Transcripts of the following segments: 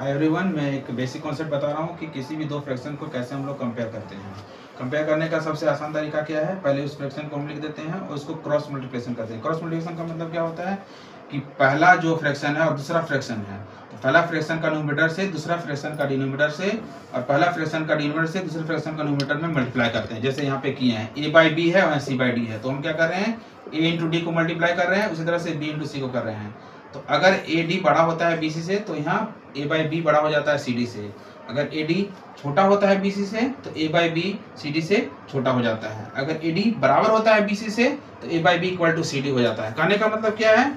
Hi everyone, मैं एक basic concept बता रहा हूँ कि किसी भी दो फ्रैक्शन को कैसे हम लोग कंपेयर करते हैं। कंपेयर करने का सबसे आसान तरीका क्या है, पहले उस फ्रैक्शन को हम लिख देते हैं और उसको क्रॉस मल्टीप्लिकेशन करते हैं। क्रॉस मल्टीप्लिकेशन का मतलब क्या होता है कि पहला जो फ्रैक्शन है और दूसरा फ्रैक्शन है, तो पहला फ्रैक्शन का न्यूमरेटर से दूसरा फ्रैक्शन का डिनोमिनेटर से और पहला फ्रैक्शन का डिनोमिनेटर से दूसरे फ्रैक्शन का न्यूमरेटर में मल्टीप्लाई करते हैं। जैसे यहाँ पे किए हैं a बाई बी है और c बाई डी है, तो हम क्या कर रहे हैं a इंटू डी को मल्टीप्लाई कर रहे हैं, उसी तरह से b इंटू सी को कर रहे हैं। तो अगर ए डी बड़ा होता है बी सी से तो यहाँ ए बाई बी बड़ा हो जाता है सी डी से। अगर ए डी छोटा होता है बी सी से तो A by B C D से छोटा हो जाता है। अगर ए डी बराबर होता है बी सी से तो A by B equal to C D हो जाता है। कहने का मतलब क्या है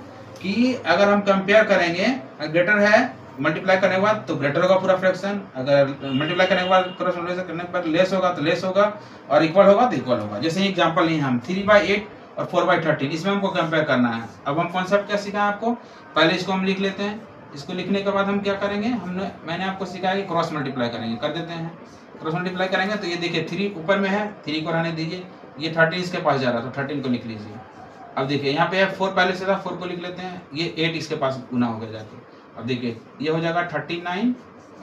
कि अगर हम कंपेयर करेंगे, ग्रेटर है मल्टीप्लाई करने के बाद तो ग्रेटर होगा पूरा फ्रैक्शन, अगर मल्टीप्लाई करने के बाद क्रॉस मल्टीप्लिकेशन करने के बाद लेस होगा तो लेस होगा और इक्वल होगा तो इक्वल होगा। जैसे एग्जांपल लिए हम 3/8 और 4/13, इसमें हमको कंपेयर करना है। अब हम कॉन्सेप्ट क्या सीखा है आपको, पहले इसको हम लिख लेते हैं। इसको लिखने के बाद हम क्या करेंगे, मैंने आपको सिखाया कि क्रॉस मल्टीप्लाई करेंगे, कर देते हैं। क्रॉस मल्टीप्लाई करेंगे तो ये देखिए 3 ऊपर में है, 3 को रहने दीजिए, ये 13 इसके पास जा रहा है तो 13 को लिख लीजिए। अब देखिए यहाँ पे 4 पहले से था, 4 को लिख लेते हैं, ये 8 इसके पास गुना हो गया जाके। अब देखिए ये हो जाएगा 39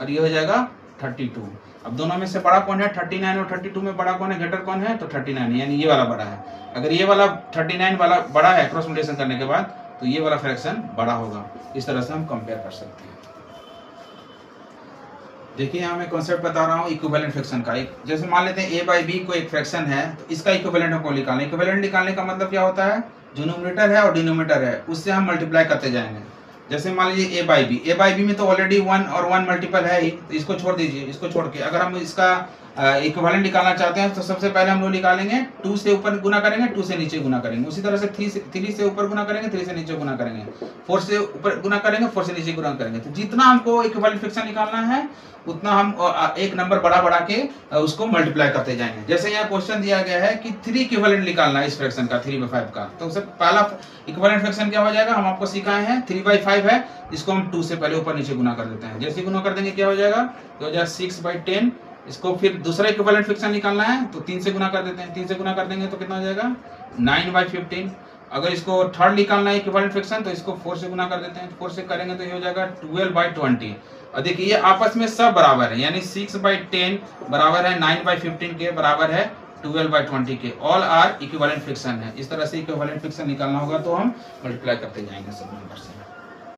और ये हो जाएगा 32। अब दोनों में से बड़ा कौन है, 39 और 32 में बड़ा कौन है, ग्रेटर कौन है, तो 39 यानी ये वाला बड़ा है। अगर ये वाला 39 वाला बड़ा है क्रॉस मल्टीप्लिकेशन करने के बाद तो ये वाला फ्रैक्शन बड़ा होगा। इस तरह से हम कंपेयर कर सकते हैं। देखिए यहाँ मैं कॉन्सेप्ट बता रहा हूँ इक्विवेलेंट फ्रैक्शन का। जैसे मान लेते हैं a बाई बी को एक फ्रैक्शन है तो इसका इक्विवेलेंट हमको निकालना है। इक्विवेलेंट निकालने का मतलब क्या होता है, जो न्यूमरेटर है और डिनोमिनेटर है उससे हम मल्टीप्लाई करते जाएंगे। जैसे मान लीजिए a बाई बी में तो ऑलरेडी 1 और 1 मल्टीपल है ही, तो इसको छोड़ दीजिए। इसको छोड़ के अगर हम इसका इक्विवेलेंट निकालना चाहते हैं तो सबसे पहले हम लोग निकालेंगे 2 से ऊपर गुना करेंगे, 2 से नीचे गुना करेंगे। उसी तरह से 3 से ऊपर गुना करेंगे, 3 से नीचे गुना करेंगे। 4 से ऊपर गुना करेंगे, 4 से नीचे गुना करेंगे। तो जितना हमको इक्विवेलेंट फ्रैक्शन निकालना है उतना हम एक नंबर बड़ा बढ़ा के उसको मल्टीप्लाई करते जाएंगे। जैसे यहाँ क्वेश्चन दिया गया है कि 3 इक्विवेलेंट निकालना है इस फ्रैक्शन का 3/5 का, तो सबसे पहला इक्विवेलेंट फ्रैक्शन क्या हो जाएगा, हम आपको सिखाए हैं 3/5 है, इसको हम 2 से पहले ऊपर नीचे गुना कर देते हैं। जैसे गुना कर देंगे क्या हो जाएगा, तो हो जाएगा 6/10। इसको फिर दूसरा इक्विवेलेंट फ्रैक्शन निकालना है तो 3 से गुना कर देते हैं। 3 से गुना कर देंगे तो कितना हो जाएगा, 9/15। अगर इसको थर्ड निकालना है इक्विवेलेंट फ्रैक्शन तो इसको 4 से गुना कर देते हैं। 4 से करेंगे तो ये हो जाएगा 12/20। और देखिए ये आपस में सब बराबर है, यानी 6/10 बराबर है 9/15 के, बराबर है 12/20 के। ऑल आर इक्विवेलेंट फ्रैक्शन है। इस तरह से इक्विवेलेंट फ्रैक्शन निकालना होगा तो हम मल्टीप्लाई करते जाएंगे सब नंबर से।